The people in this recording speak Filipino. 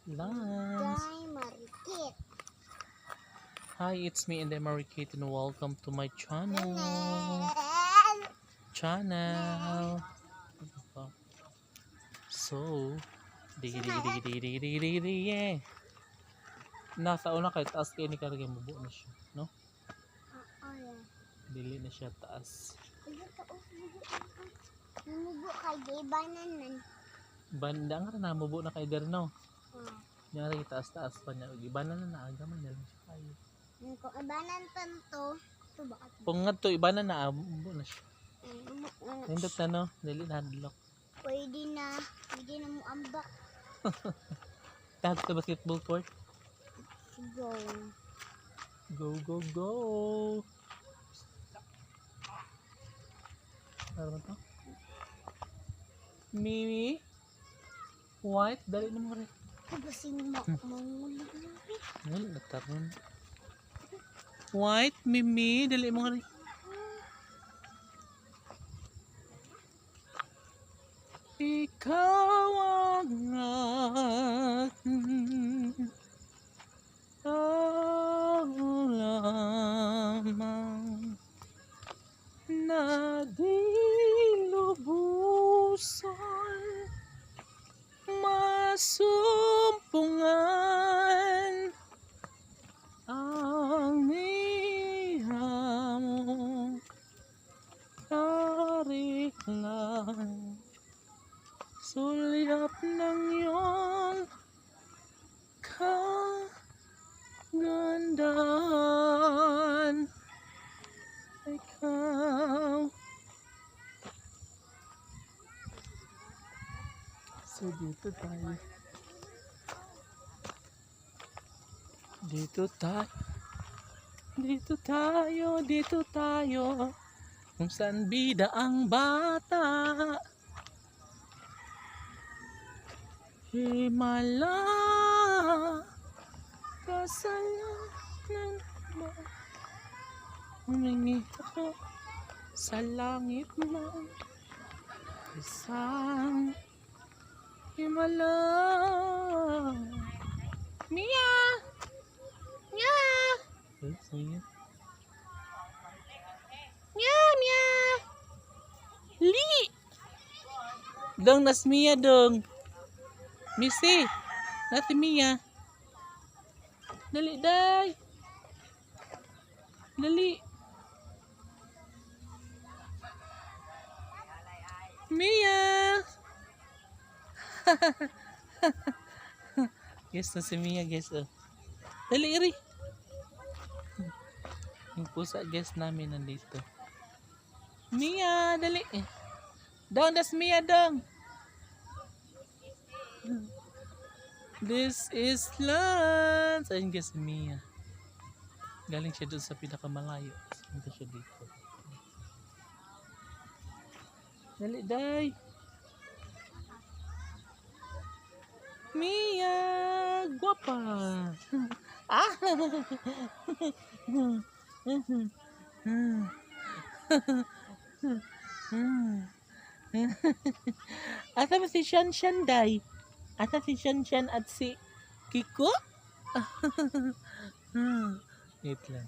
Lance. Marikit. Hi, it's me and Marikit and welcome to my channel. So, yeah. Nasa una kay taas kay ni karga mubo na siya, no? Dili na siya taas. Mubo kay gibanan man. Banda nga na mubo na kay derno. Nyari taas-taas pa niya. Ibanan na agaman na lang siya kayo. Kung ibanan tanto, ito ba? Kung nga to ibanan na mubo na siya. Nindot na no, dili na hadlock. Pwede na mo ambak. Tahap sa basketball court. Go. Go. Ano to? Mimi? White? Dali na mo rin. Kabasing manguli. Wala na taron. White? Mimi? Dali mo rin. Ikaw ang aking lamang na di lubusan masumpungan ang niyamo tarik lang sulyap ng iyong kagandahan. Ikaw. So dito tayo. Dito tayo. Kung saan bida ang bata. Himala kasalanan mo. Humingi ako sa langit mo. Isang himala. Mia! Mia! Mia! Mia! Li! Dong nas Mia dong. Missy, nasi Mia. Dali, day. Dali. Mia. Guys, nasi Mia, guys. Oh. Dali, iri. Yung pusa, guys, namin nandito. Mia, dali. Dong, das Mia, dong. This is Lance. Ayun guys, si Mia. Galing siya doon sa pinakamalayo. Punta siya dito. Dali, day. Mia, guwapa. Ah. Asa ba si Shanshan, day? Asa si Shanshan at si Kiko? Wait lang.